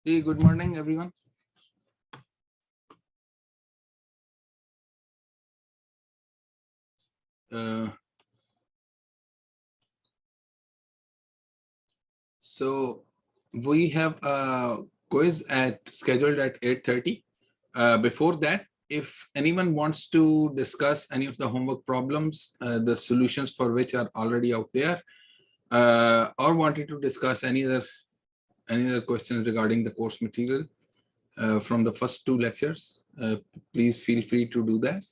Hey, good morning, everyone. So we have a quiz scheduled at 8:30. Before that, if anyone wants to discuss any of the homework problems, the solutions for which are already out there, or wanted to discuss any other questions regarding the course material from the first two lectures, please feel free to do that.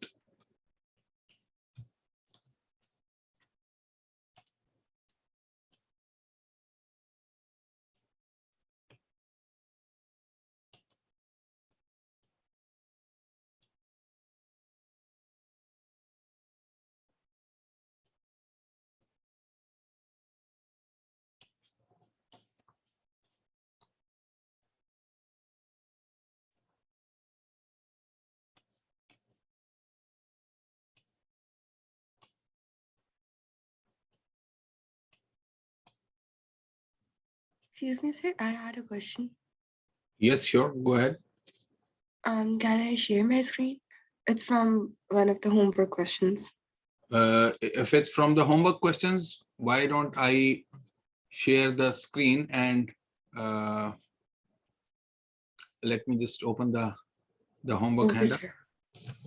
Excuse me, sir. I had a question. Yes, sure. Go ahead. Can I share my screen? It's from one of the homework questions. If it's from the homework questions, why don't I share the screen and let me just open the homework Okay, handout. sir.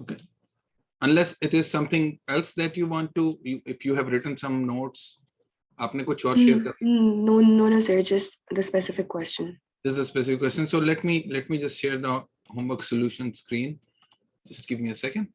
Okay. Unless it is something else that you want to, if you have written some notes, आपने कुछ और share कर. No, sir. Just the specific question. This is a specific question. So let me just share the homework solution screen. Just give me a second.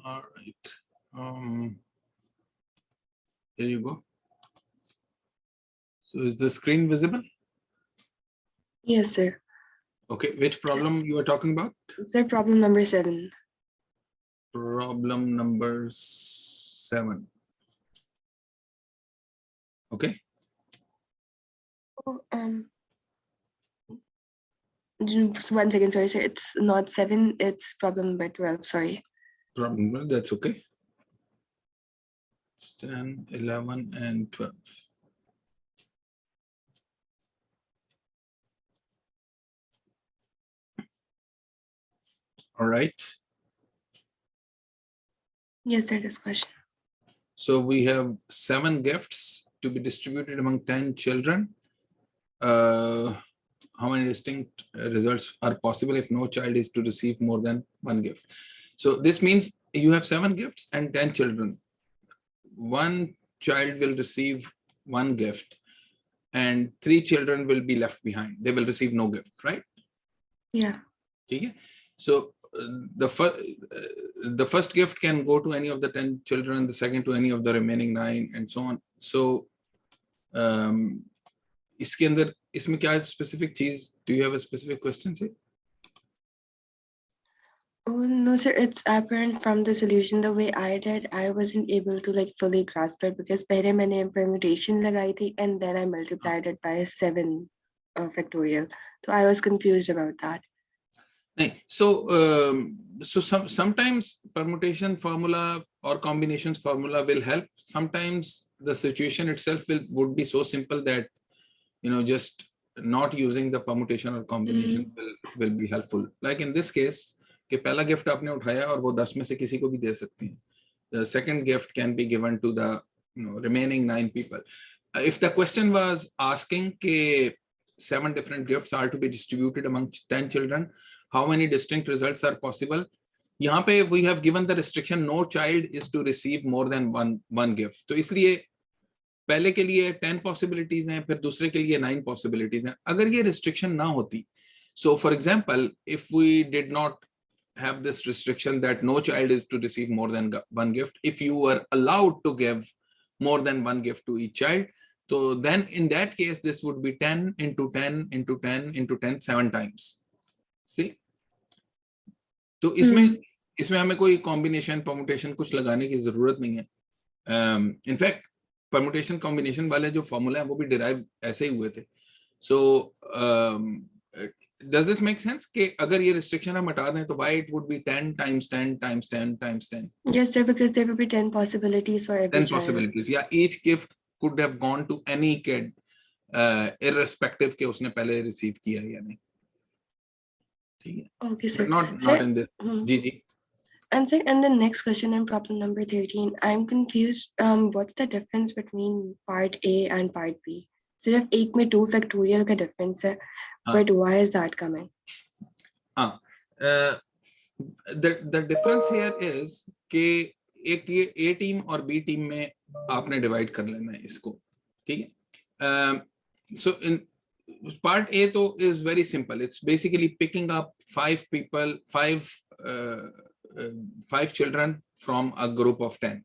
All right. Here you go. So is the screen visible? Yes, sir. Okay. Which problem you are talking about? Sir, problem number 7. Problem number 7. Okay. Oh, just 1 second. Sorry, sir. It's not 7. It's problem number 12. Sorry. Problem, that's okay. It's 10, 11, and 12. All right. Yes, sir. This question. So we have 7 gifts to be distributed among 10 children. How many distinct results are possible if no child is to receive more than 1 gift? So this means you have 7 gifts and 10 children. 1 child will receive 1 gift and 3 children will be left behind. They will receive no gift, right? Yeah. Okay. So the first gift can go to any of the 10 children, the second to any of the remaining 9, and so on. So इसके अंदर इसमें क्या specific चीज? Do you have a specific question, say? Oh, no, sir. It's apparent from the solution. The way I did, I wasn't able to like fully grasp it because पहले मैंने permutation लगाई थी and then I multiplied it by 7 factorial. So I was confused about that. So sometimes permutation formula or combinations formula will help. Sometimes the situation itself would be so simple that just not using the permutation or combination will be helpful. Like in this case, कि पहला gift आपने उठाया और वो 10 में से किसी को भी दे सकती हैं. The second gift can be given to the remaining 9 people. If the question was asking कि 7 different gifts are to be distributed among 10 children, how many distinct results are possible? यहाँ पे we have given the restriction no child is to receive more than one gift. तो इसलिए पहले के लिए 10 possibilities हैं, फिर दूसरे के लिए 9 possibilities हैं. अगर ये restriction ना होती, so for example, if we did not have this restriction that no child is to receive more than 1 gift, if you were allowed to give more than one gift to each child. So then in that case this would be 10 into 10 into 10 into 10 7 times. See, तो इसमें हमें कोई combination permutation कुछ लगाने की जरूरत नहीं है. इनफैक्ट परमुटेशन कॉम्बिनेशन वाले जो फॉर्मूला है वो भी डिराइव ऐसे ही हुए थे. सो does this make sense कि अगर ये restriction हम हटा दें तो why it would be 10 times 10 times 10 times 10? Yes, sir, because there will be 10 possibilities for every 10 child. possibilities. Yeah, each gift could have gone to any kid, irrespective के उसने पहले receive किया या नहीं. ठीक है. Okay, sir. But Sir, not in this. Ji ji. And sir, and the next question in problem number 13, I'm confused. What's the difference between part A and part B? सिर्फ एक में 2 factorial का difference है, but why is that coming? The difference here is कि एक ये A team और B team में आपने डिवाइड कर लेना है इसको. ठीक है. So in part A तो is very simple. It's basically picking up 5 people, 5 children from a group of 10.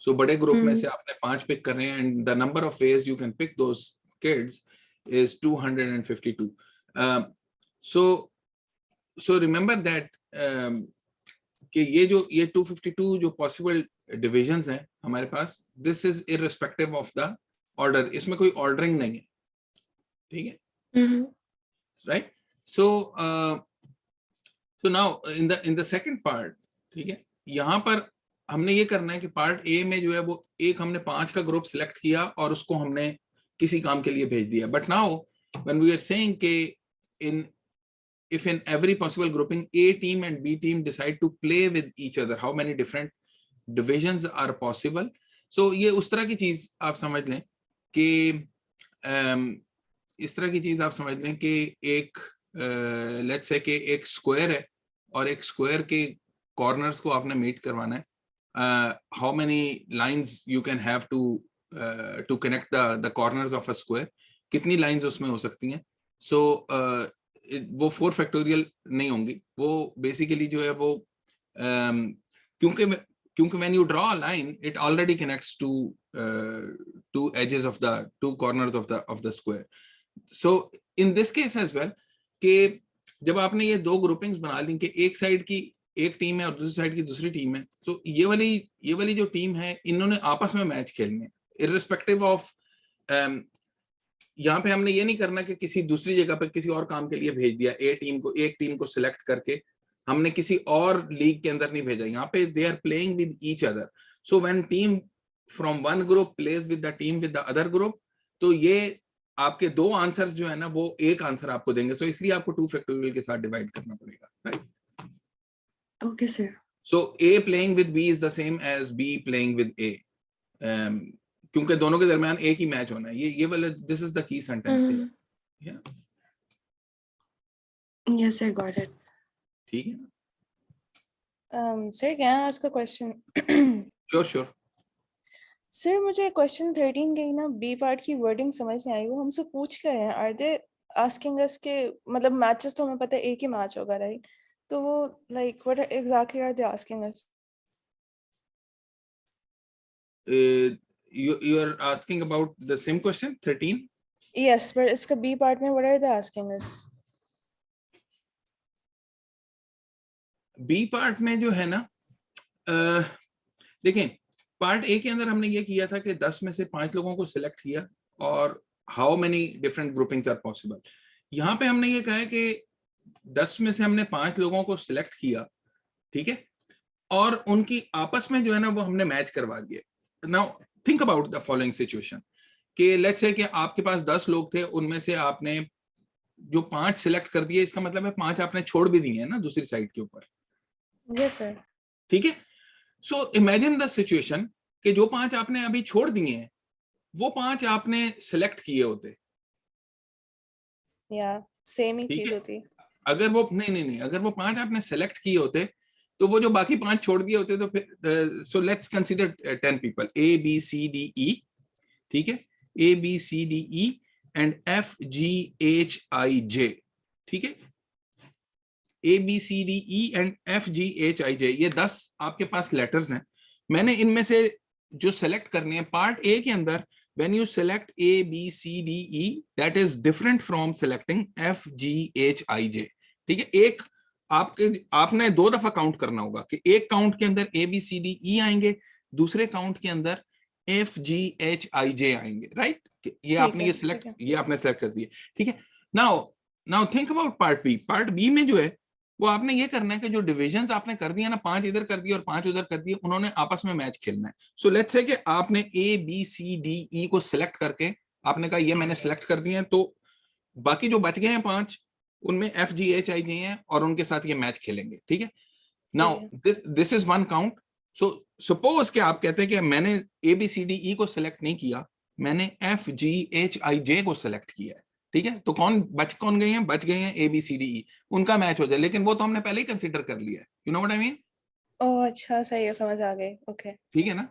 So बड़े ग्रुप में से आपने 5 पिक कर रहे हैं and the number of ways you can pick those kids is 252. So remember that कि ये 252 जो possible divisions हैं हमारे पास, this is irrespective of the order. इसमें कोई ordering नहीं है. ठीक है. Right? So now in the second part, ठीक है, यहाँ पर हमने ये करना है कि पार्ट ए में जो है वो एक हमने 5 का ग्रुप सिलेक्ट किया और उसको हमने किसी काम के लिए भेज दिया. But now when we are saying कि if in every possible grouping A team and B team decide to play with each other, how many different divisions are possible? So ये उस तरह की चीज आप समझ लें कि इस तरह की चीज आप समझ लें कि एक लेट्स से कि एक स्क्वायर है और एक स्क्वायर के कॉर्नर्स को आपने मीट करवाना है. How many lines you can have to connect the corners of a square? कितनी lines उसमें हो सकती हैं? So वो 4 factorial नहीं होंगी. वो basically जो है वो क्योंकि when you draw a line, it already connects to 2 edges of the 2 corners of the square. So in this case as well कि जब आपने ये 2 groupings बना ली कि एक साइड की एक टीम है और दूसरी साइड की दूसरी टीम है, तो ये वाली जो टीम है इन्होंने आपस में मैच खेलने इररिस्पेक्टिव ऑफ. यहाँ पे हमने ये नहीं करना कि किसी दूसरी जगह पे किसी और काम के लिए भेज दिया. एक टीम को सिलेक्ट करके हमने किसी और लीग के अंदर नहीं भेजा. यहाँ पे they are playing with each other. So when team from one group plays with the team with the other group, तो ये आपके 2 आंसर्स जो है ना वो एक आंसर आपको देंगे. सो इसलिए आपको 2 फैक्टोरियल के साथ डिवाइड करना पड़ेगा. Right? Okay, sir. So A playing with B is the same as B playing with A. क्योंकि दोनों के दरमियान एक ही मैच होना है. ये वाला this is the key sentence here. Yeah. Yes, sir, got it. ठीक है. Sir, can I ask a question? Sure. Sir, मुझे question 13 की ना B part की wording समझ नहीं आई. वो हमसे पूछ कर रहे हैं, are they asking us के मतलब matches तो हमें पता है एक ही match होगा, right? तो वो like what exactly are they asking us? You are asking about the same question 13? Yes, but इसका B part में what are they asking us? B part में जो है ना देखें, पार्ट ए के अंदर हमने ये किया था कि 10 में से 5 लोगों को सिलेक्ट किया और how many different groupings are possible. यहाँ पे हमने ये कहा है कि 10 में से हमने 5 लोगों को सिलेक्ट किया. ठीक है, और उनकी आपस में जो है ना वो हमने मैच करवा दिया. Now think about the following situation कि लेट्स से कि आपके पास 10 लोग थे, उनमें से आपने जो 5 सिलेक्ट कर दिए, इसका मतलब है 5 आपने छोड़ भी दिए हैं ना दूसरी साइड के ऊपर. Yes, sir. ठीक है. सो इमेजिन द सिचुएशन कि जो 5 आपने अभी छोड़ दिए हैं वो 5 आपने सिलेक्ट किए होते. Yeah, same ही चीज होती. अगर वो नहीं अगर वो 5 आपने सेलेक्ट किए होते तो वो जो बाकी 5 छोड़ दिए होते तो फिर so let's consider 10 people A B C D E. ठीक है, A B C D E and F G H I J. ठीक है, A B C D E and F G H I J, ये 10 आपके पास letters हैं. मैंने इनमें से जो सेलेक्ट करनी है पार्ट ए के अंदर, when you select A, B, C, D, E, that is different from selecting F, G, H, I, J. ठीक है, एक आपने 2 दफा काउंट करना होगा कि एक काउंट के अंदर A, B, C, D, E आएंगे, दूसरे काउंट के अंदर F, G, H, I, J आएंगे, राइट? ये आपने ये आपने सेलेक्ट कर दिया, ठीक है। Now think about part B. Part B में जो है वो आपने ये करना है कि जो डिविजन्स आपने कर दिया ना, 5 इधर कर दिए और 5 उधर कर दिए, उन्होंने आपस में मैच खेलना है। सो लेट्स से कि आपने A B C D E को सिलेक्ट करके आपने कहा ये मैंने सिलेक्ट कर दिए हैं, तो बाकी जो बच गए हैं 5 उनमें एफ जी एच आई जी हैं और उनके साथ ये मैच खेलेंगे, ठीक है। Now this is one count. So suppose कि आप कहते हैं कि मैंने A B C D E को सिलेक्ट नहीं किया, मैंने एफ जी एच आई जे को सिलेक्ट किया है, ठीक है। तो कौन गए हैं? बच गए हैं A B C D E, उनका मैच हो जाए, लेकिन वो तो हमने पहले ही कंसीडर कर लिया है। You know what I mean? ओह अच्छा, सही है, समझ आ गई। ओके, ठीक है ना।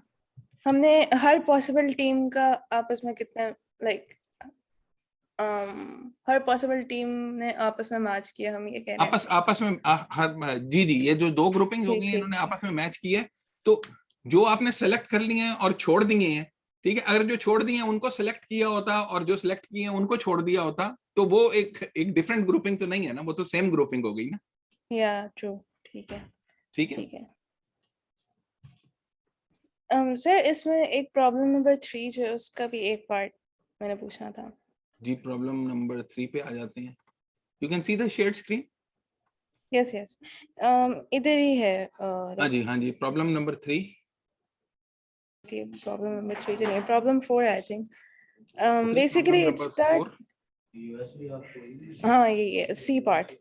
हमने हर पॉसिबल टीम का आपस में कितने लाइक हर पॉसिबल टीम ने आपस में मैच किया, हम ये कह रहे हैं। आपस में हर जी ये जो 2 ग्रुपिंग हो गई हैं इन्होंने आपस में मैच किया है। तो जो आपने सेलेक्ट कर लिए हैं और छोड़ दिए हैं, ठीक है, अगर जो छोड़ दिए हैं उनको सिलेक्ट किया होता और जो सिलेक्ट किए हैं उनको छोड़ दिया होता, तो वो एक डिफरेंट ग्रुपिंग तो नहीं है ना, वो तो सेम ग्रुपिंग हो गई ना। या ट्रू, ठीक है, ठीक है। ठीक है। सर इसमें एक प्रॉब्लम नंबर 3 जो है उसका भी एक पार्ट मैंने पूछना था। जी प्रॉब्लम नंबर 3 पे आ जाते हैं। You can see the shared screen. Yes yes, इधर ही है। हाँ जी प्रॉब्लम नंबर 3। प्रॉब्लम नंबर 3 जो नहीं, problem 4 I think. Basically it's that, हाँ ये सी पार्ट,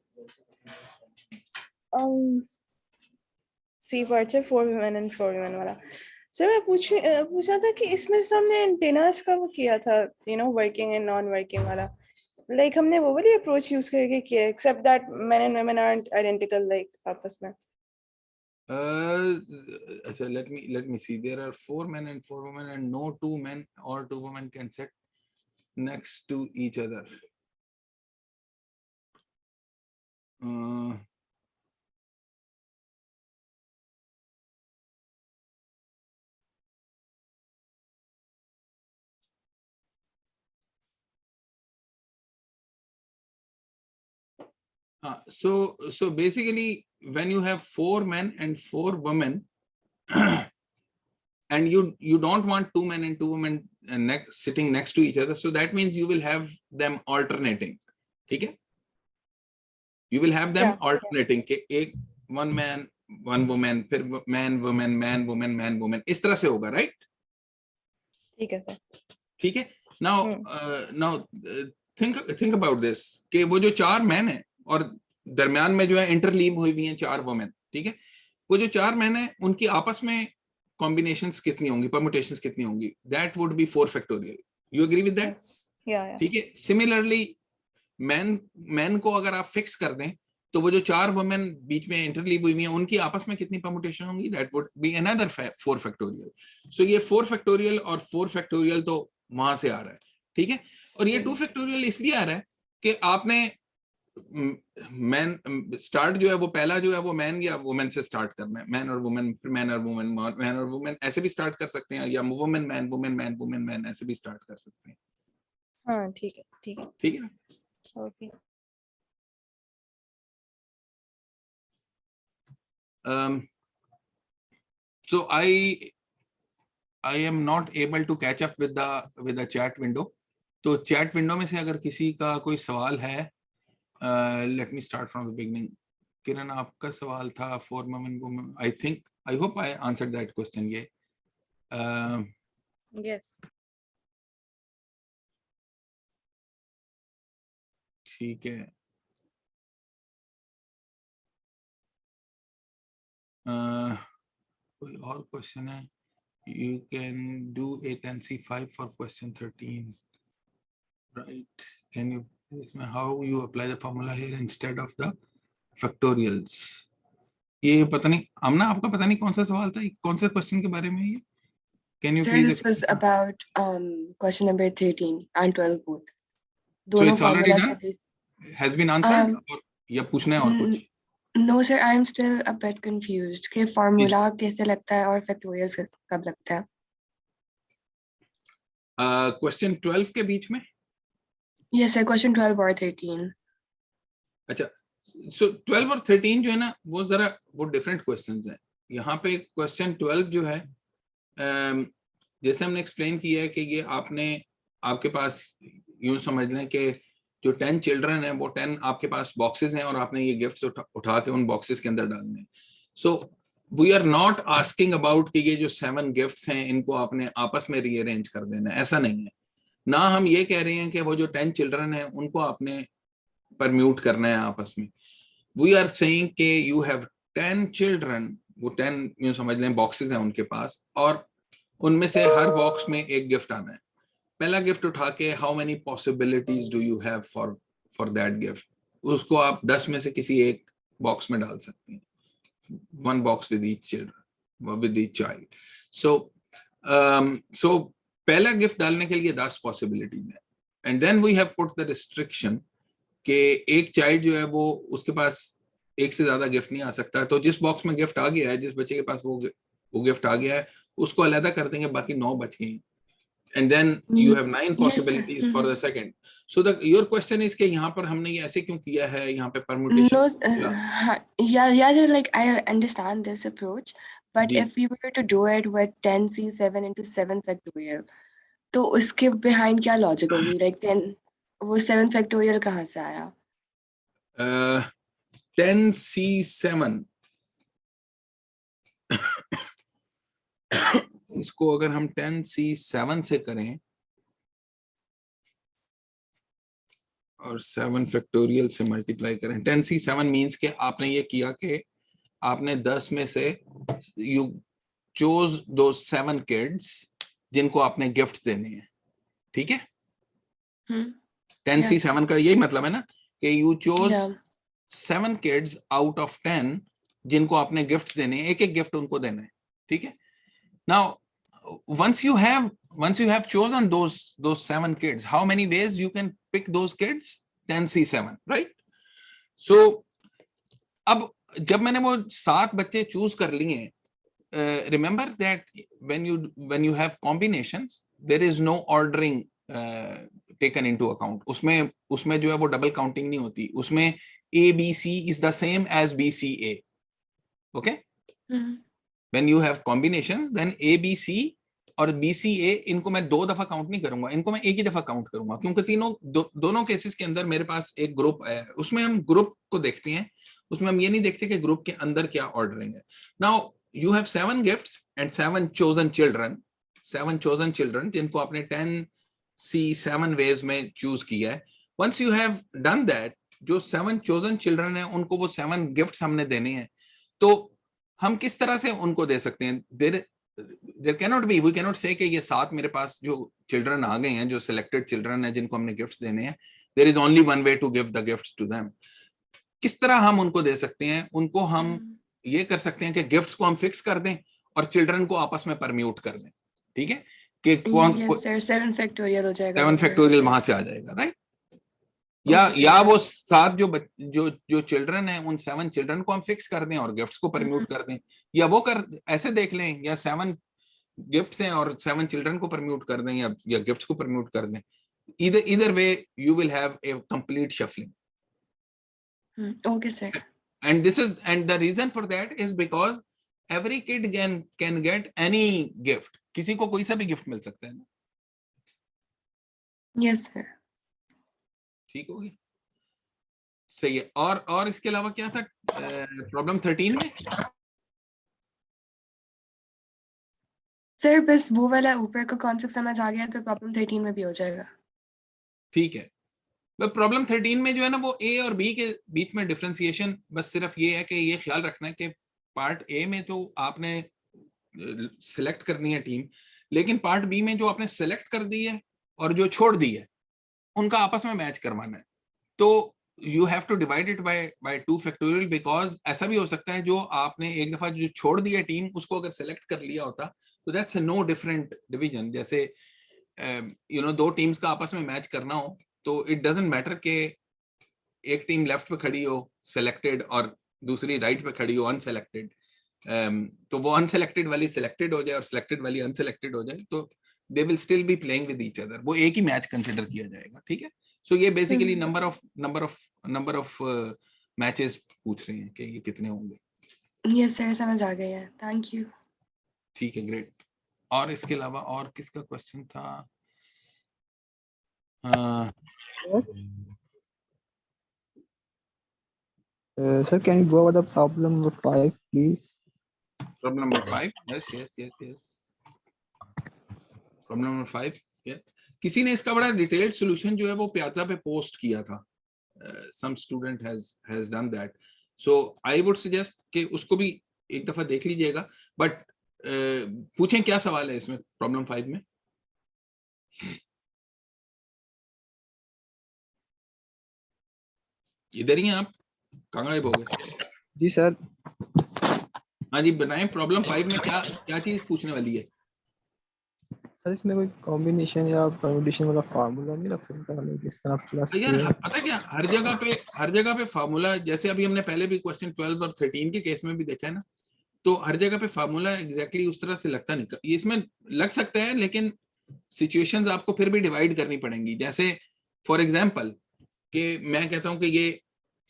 सी पार्ट से 4 women and 4 women वाला। सर मैं पूछा था कि इसमें से हमने एंटेनास का वो किया था, you know, working and non working वाला, लाइक हमने वो वाली अप्रोच यूज करके किया, except that men and women aren't identical like आपस में। अच्छा let me see, there are 4 men and 4 women and no 2 men or 2 women can sit next to each other. So basically when you have 4 men and 4 women and you don't want 2 men and 2 women sitting next to each other, so that means you will have them alternating, ठीक है, you will have them alternating के एक 1 man 1 woman, फिर man woman man woman man woman, इस तरह से होगा, right? ठीक है सर, ठीक है। now think about this कि वो जो 4 मैन है और दरमियान में जो है इंटरलीव हुई हुई हैं 4 वुमेन, ठीक है, वो जो 4 मैन है उनकी आपस में कॉम्बिनेशंस कितनी होंगी, परम्यूटेशंस कितनी होंगी? That would be 4 factorial. You agree with that? ठीक है। सिमिलरली मैन को अगर आप फिक्स कर दें तो वो जो 4 वुमेन बीच में इंटरलीव हुई हैं उनकी आपस में कितनी परम्यूटेशन होंगी? That would be another 4 factorial. So ये 4 फैक्टोरियल और 4 फैक्टोरियल तो वहां से आ रहा है, ठीक है। और ये 2 फैक्टोरियल इसलिए आ रहा है कि आपने मैन स्टार्ट जो है वो पहला जो है वो मैन या वुमेन से स्टार्ट करना है, मैन और वुमेन, मैन और वुमेन, मैन और वुमेन ऐसे भी स्टार्ट कर सकते हैं, या women man women man women man ऐसे भी स्टार्ट कर सकते हैं। हाँ ठीक है, ठीक है, ठीक है। Okay. So I am not able to catch up with the chat window. तो चैट विंडो में से अगर किसी का कोई सवाल है, let me start from the beginning. Kiran आपका सवाल था for women, I hope I answered that question. ये यस, ठीक है। कोई और क्वेश्चन है? You can do 8 and C5 for question 13, right? Can you इसमें how you apply the formula here instead of the factorials? ये पता नहीं आमना, आपका पता नहीं कौन सा सवाल था, कौन से क्वेश्चन के बारे में ये? Can you Sir, please this was about question number 13 and 12 both. So दोनों it's already formulas done? से based. Has been answered? और या पूछना है और कुछ? No sir, I am still a bit confused कि formula कैसे लगता है और factorials कब लगता है? क्वेश्चन 12 के बीच में। Yes, sir. Question 12 or 13. अच्छा, सो 12 और 13 जो है ना वो जरा वो डिफरेंट क्वेश्चंस हैं। यहाँ पे क्वेश्चन 12 जो है जैसे हमने एक्सप्लेन किया है कि ये आपने आपके पास यूं समझ लें कि जो 10 चिल्ड्रन हैं वो 10 आपके पास बॉक्सेस हैं और आपने ये गिफ्ट्स उठा के उन बॉक्सेस के अंदर डालने हैं। So we are not asking about कि ये जो 7 गिफ्ट्स हैं इनको आपने आपस में रीअरेंज कर देना है, ऐसा नहीं है। ना हम ये कह रहे हैं कि वो जो 10 चिल्ड्रन हैं उनको आपने परम्यूट करना है आपस में। वी आर सेइंग कि यू हैव 10 चिल्ड्रन, वो 10 यूं समझ लें बॉक्सेस हैं उनके पास, और उनमें से हर बॉक्स में एक गिफ्ट आना है। पहला गिफ्ट उठा के how many possibilities do you have for that gift, उसको आप 10 में से किसी एक बॉक्स में डाल सकते हैं, 1 box with each children with each child. So पहला गिफ्ट डालने के लिए 10 पॉसिबिलिटीज है, and then we have put the restriction कि एक चाइल्ड जो है वो उसके पास एक से ज्यादा गिफ्ट नहीं आ सकता। तो जिस बॉक्स में गिफ्ट आ गया है, जिस बच्चे के पास वो गिफ्ट आ गया है, उसको अलग कर देंगे, बाकी 9 बच गए, and then you have 9 Yes, sir. Possibilities for the second. So the your question is कि यहाँ पर हमने ये ऐसे क्यों किया है, यहाँ पे permutation. No, yeah, sir, like I understand this approach, but जी, if we were to do it with 10c7 into 7 factorial, तो उसके behind क्या logic होगी? Like 10, वो 7 factorial कहाँ से आया? 10c7 इसको अगर हम 10c7 से करें और 7 फैक्टोरियल से मल्टीप्लाई करें, 10c7 मीन्स के आपने ये किया कि आपने 10 में से यू चोज दो 7 किड्स जिनको आपने गिफ्ट देने हैं, ठीक है। 10c7 का यही मतलब है ना कि you chose Yeah. 7 kids out of 10 जिनको आपने गिफ्ट देने हैं, एक एक गिफ्ट उनको देना है, ठीक है। Now once you have chosen those 7 kids, how many ways you can pick those kids? 10c7, right? So अब जब मैंने वो 7 बच्चे चूज कर लिए, remember that when you have combinations there is no ordering taken into account. उसमें जो है वो डबल काउंटिंग नहीं होती, उसमें ABC is the same as BCA, okay? When you have combinations then ABC और BCA इनको मैं 2 दफा काउंट नहीं करूंगा, इनको मैं एक ही दफा काउंट करूंगा, क्योंकि दोनों केसेस के अंदर मेरे पास एक ग्रुप है, उसमें हम ग्रुप को देखते हैं, उसमें हम ये नहीं देखते कि ग्रुप के अंदर क्या ऑर्डरिंग है। Now you have 7 gifts and 7 chosen children जिनको आपने 10c7 वेज में चूज किया है। Once you have done that, जो 7 चोजन चिल्ड्रन है उनको वो 7 गिफ्ट्स हमने देने हैं, तो हम किस तरह से उनको दे सकते हैं? There cannot be, we cannot say कि ये 7 मेरे पास जो चिल्ड्रन आ गए हैं, जो सिलेक्टेड चिल्ड्रन है जिनको हमने गिफ्ट्स देने हैं, there is only one way to give the gifts to them. किस तरह हम उनको दे सकते हैं? उनको हम ये कर सकते हैं कि गिफ्ट्स को हम फिक्स कर दें और चिल्ड्रन को आपस में परम्यूट कर दें, ठीक है, कि कौन Yes, sir. 7 factorial हो जाएगा। 7 फैक्टोरियल वहां से आ जाएगा, राइट? या वो 7 जो चिल्ड्रन है उन 7 चिल्ड्रन को हम फिक्स कर दें और गिफ्ट्स को परम्यूट कर दें, या वो ऐसे देख लें, या 7 गिफ्ट्स हैं और 7 चिल्ड्रन को परम्यूट कर दें, या गिफ्ट्स को परम्यूट कर दें। either way you will have a complete shuffling. Okay, sir. And the reason for that is because every kid can get any gift. किसी को कोई सा भी गिफ्ट मिल सकता है ना। Yes, sir. ठीक होगी, सही है। और इसके अलावा क्या था प्रॉब्लम 13 में? सर बस वो वाला ऊपर का कॉन्सेप्ट समझ आ गया तो प्रॉब्लम 13 में भी हो जाएगा। ठीक है, प्रॉब्लम 13 में जो है ना वो ए और बी के बीच में डिफरेंशिएशन बस सिर्फ ये है कि ये ख्याल रखना है कि पार्ट ए में तो आपने सिलेक्ट करनी है टीम, लेकिन पार्ट बी में जो आपने सिलेक्ट कर दी है और जो छोड़ दी है उनका आपस में मैच करवाना है। तो you have to divide it by 2 factorial, because ऐसा भी हो सकता है जो आपने एक दफा जो छोड़ दिया टीम उसको अगर सिलेक्ट कर लिया होता तो दैट्स नो डिफरेंट डिवीजन। जैसे 2 टीम्स का आपस में मैच करना हो तो इट डजंट मैटर कि एक टीम लेफ्ट पे खड़ी हो सिलेक्टेड और दूसरी राइट पे खड़ी हो अनसेलेक्टेड, तो वो अनसेलेक्टेड वाली सिलेक्टेड हो जाए और सिलेक्टेड वाली अनसेलेक्टेड हो जाए, तो they will still be playing with each other, वो एक ही मैच कंसिडर किया जाएगा, ठीक है। सो ये बेसिकली नंबर ऑफ मैचेस पूछ रहे हैं कि ये कितने होंगे। यस सर, समझ आ गया है, थैंक यू। ठीक है, ग्रेट। और इसके अलावा और किसका क्वेश्चन था? Sir, can you go over the problem number 5, please? Problem number 5, yes. Problem number 5, yeah. किसी ने इसका बड़ा डिटेल्ड सॉल्यूशन जो है वो प्याजा पे पोस्ट किया था। Some student has done that. So I would suggest कि उसको भी एक दफा देख लीजिएगा। बट पूछें क्या सवाल है इसमें प्रॉब्लम 5 में? इधर ही हैं आप, कहाँ गायब हो गए? जी सर। हाँ जी, बताएं प्रॉब्लम 5 में क्या चीज पूछने वाली है? सर इसमें कोई कॉम्बिनेशन या परम्यूटेशन वाला फार्मूला नहीं रख सकता, मतलब किस तरह प्लस यार पता क्या, हर जगह पे फार्मूला, जैसे अभी हमने पहले भी क्वेश्चन 12 और 13 के केस में भी देखा है ना, तो हर जगह पे फार्मूला एग्जैक्टली उस तरह से लगता नहीं। इसमें लग सकता है लेकिन सिचुएशंस आपको फिर भी डिवाइड करनी पड़ेंगी। जैसे फॉर एग्जांपल कि मैं कहता हूं कि ये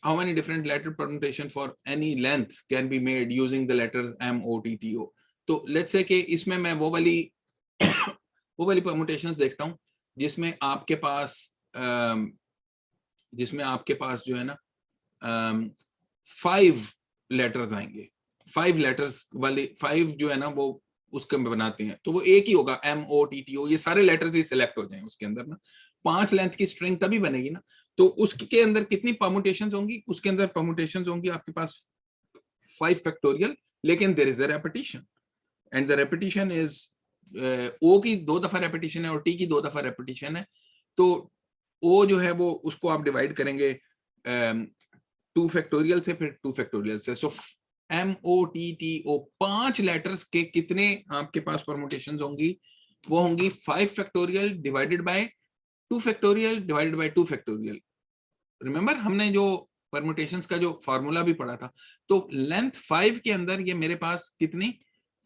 how many different letter permutation for any length can be made using the letters MOTTO। तो लेट्स से कि इसमें मैं वो वाली परम्यूटेशंस देखता हूं जिसमें आपके पास जो है ना 5 लेटर्स आएंगे, 5 लेटर्स वाले 5 जो है ना वो उसके में बनाते हैं, तो वो एक ही होगा MOTTO। ये सारे लेटर्स ही सिलेक्ट हो जाएं उसके अंदर ना, 5 लेंथ की स्ट्रिंग तभी बनेगी ना। तो उसके अंदर कितनी परम्यूटेशंस होंगी? उसके अंदर परम्यूटेशंस होंगी आपके पास 5 फैक्टोरियल, लेकिन there is a repetition and the repetition is O की 2 दफा रेपिटेशन है और T की 2 दफा रेपिटेशन है। तो O जो है वो उसको आप डिवाइड करेंगे 2 फैक्टोरियल से, फिर 2 फैक्टोरियल से। सो MOTTO 5 लेटर्स के कितने आपके पास परम्यूटेशंस होंगी? वो होंगी 5 factorial divided by 2 factorial divided by 2 factorial. Remember हमने जो परम्यूटेशंस का जो फार्मूला भी पढ़ा था, तो लेंथ 5 के अंदर ये मेरे पास कितनी,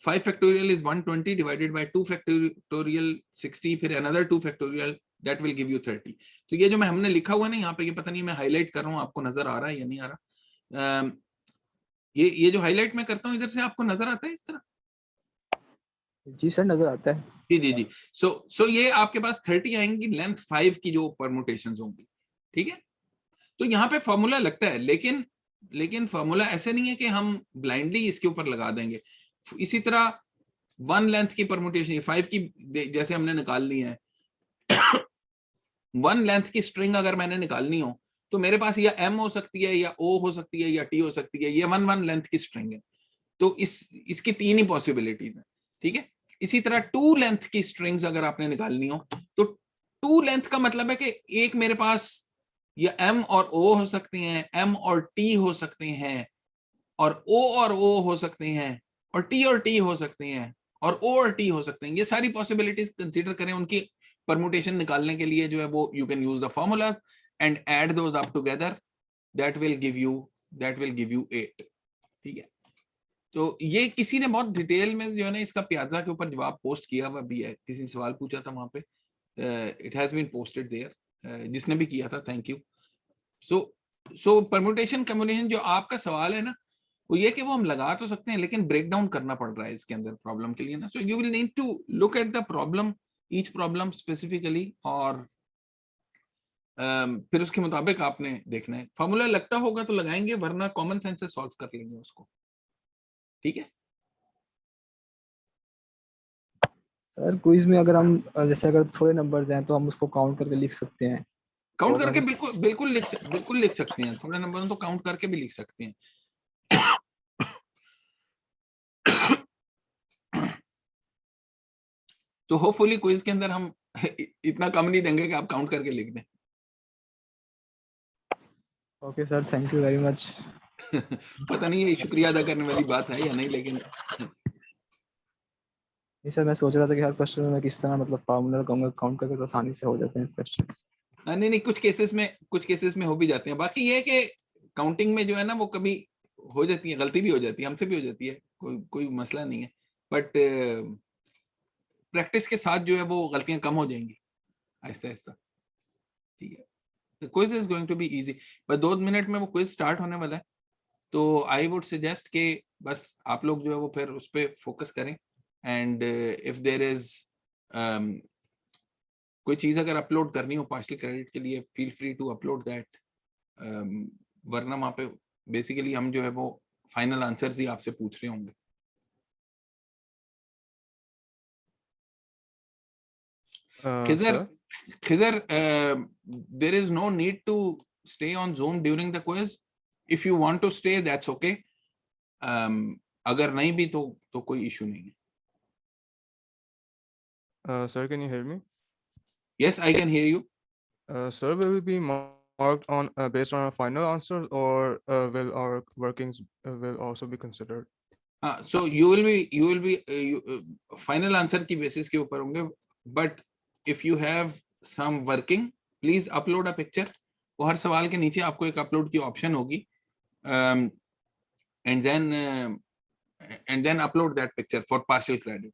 5 factorial is 120 divided by 2 factorial 60, फिर another 2 factorial, that will give you 30। तो ये जो हमने लिखा हुआ है ना यहाँ पे, ये पता नहीं मैं हाईलाइट कर रहा हूँ, आपको नजर आ रहा है या नहीं आ रहा? ये जो हाईलाइट मैं करता हूँ इधर से आपको नजर आता है इस तरह? जी सर नजर आता है। जी। सो ये आपके पास 30 आएंगी लेंथ 5 की जो परम्यूटेशंस होंगी, ठीक है। तो यहाँ पे फॉर्मूला लगता है, लेकिन फॉर्मूला ऐसे नहीं है कि हम ब्लाइंडली इसके ऊपर लगा देंगे। इसी तरह 1 लेंथ की परम्यूटेशन 5 की जैसे हमने निकालनी है 1 लेंथ की स्ट्रिंग अगर मैंने निकालनी हो तो मेरे पास या M हो सकती है या O हो सकती है या T हो सकती है। ये 1 लेंथ की स्ट्रिंग है, तो इसकी 3 ही पॉसिबिलिटीज हैं, ठीक है। इसी तरह 2 लेंथ की स्ट्रिंग्स अगर आपने निकालनी हो तो 2 लेंथ का मतलब है कि एक मेरे पास या M और O हो सकती हैं, M और T हो सकते हैं, और O और O हो सकते हैं, और T और T हो सकते हैं, और O और T हो सकते हैं। ये सारी पॉसिबिलिटीज कंसीडर करें, उनकी परम्यूटेशन निकालने के लिए जो है वो you can use the formula and add those up together, that will give you 8, ठीक है। तो ये किसी ने बहुत डिटेल में जो है ना इसका प्याजा के ऊपर जवाब पोस्ट किया हुआ भी है, किसी ने सवाल पूछा था वहां पे, it has been posted there, जिसने भी किया था thank you. So permutation communication जो आपका सवाल है ना, वो ये कि वो हम लगा तो सकते हैं लेकिन ब्रेक डाउन करना पड़ रहा है इसके अंदर प्रॉब्लम के लिए ना। So you will need to look at the problem, each problem specifically, और फिर उसके मुताबिक आपने देखना है। फॉर्मूला लगता होगा तो लगाएंगे, वरना कॉमन सेंस से सॉल्व कर लेंगे उसको, ठीक है। सर क्विज में अगर हम जैसे अगर थोड़े नंबर्स हैं तो हम उसको काउंट करके लिख सकते हैं। काउंट और करके हम बिल्कुल लिख सकते हैं, थोड़े नंबर तो काउंट करके भी लिख सकते हैं। तो होपफुली क्विज के अंदर हम इतना कम नहीं देंगे कि आप काउंट करके लिख दें। Okay sir, thank you very much. पता नहीं ये शुक्रिया अदा करने वाली बात है या नहीं, लेकिन नहीं सर, मैं सोच रहा था कि हर क्वेश्चन में किस तरह मतलब फार्मूला काउंट करके तो आसानी से हो जाते हैं क्वेश्चन। नहीं, कुछ केसेस में हो भी जाते हैं। बाकी ये है कि काउंटिंग में जो है ना वो कभी हो जाती है, गलती भी हो जाती है, हमसे भी हो जाती है, कोई मसला नहीं है। बट प्रैक्टिस के साथ जो है वो गलतियां कम हो जाएंगी आहिस्ता आहिस्ता, ठीक है। The quiz is going to be easy, बस 2 मिनट में वो क्विज स्टार्ट होने वाला है, तो आई वुड सजेस्ट कि बस आप लोग जो है वो फिर उस पर फोकस करें, एंड इफ देयर इज कोई चीज अगर अपलोड करनी हो पार्शियल क्रेडिट के लिए, feel free to upload that, वरना वहां पे बेसिकली हम जो है वो फाइनल आंसर्स ही आपसे पूछ रहे होंगे। Khizar, Sir, Khizar, there is no need to stay on Zoom during the quiz. If you want to stay, that's okay. अगर नहीं भी तो कोई इशू नहीं है। sir, can you hear me? Yes, I can hear you. Sir, will it be marked on based on our final answers, or will our workings will also be considered? So you will be final answer की basis के ऊपर होंगे, but if you have some working, please upload a picture. वो हर सवाल के नीचे आपको एक अपलोड की ऑप्शन होगी, and then upload that picture for partial credit.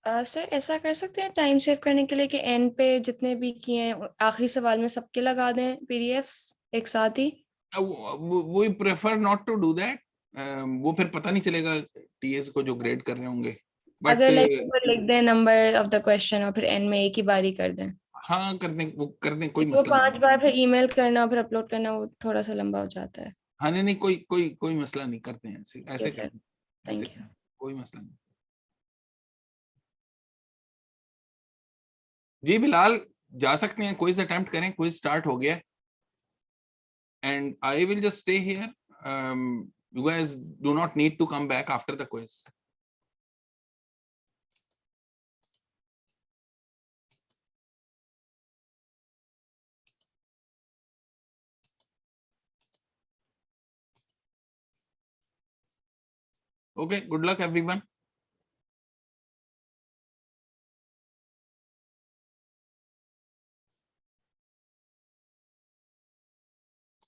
Sir ऐसा कर सकते हैं टाइम सेव करने के लिए कि एंड पे जितने भी किए हैं आखिरी सवाल में सबके लगा दें पीडीएफ्स एक साथ ही? We prefer not to do that. वो फिर पता नहीं चलेगा टीएस को जो ग्रेड कर रहे होंगे, बट अगर लाइक ऊपर लिख दें नंबर ऑफ द क्वेश्चन और फिर एंड में एक ही बारी कर दें, हाँ कर दें, वो कर दें, कोई तो मसला 5 नहीं। बार फिर ईमेल करना और फिर अपलोड करना वो थोड़ा सा लंबा हो जाता है। हाँ नहीं कोई मसला नहीं, करते हैं ऐसे Yes, sir. कर दें, ऐसे Thank कर you. दें, कोई मसला नहीं। जी बिलाल जा सकते हैं, क्विज अटेम्प्ट करें, क्विज स्टार्ट हो गया, and I will just stay here, you guys do not need to come back after the quiz. Okay, good luck everyone.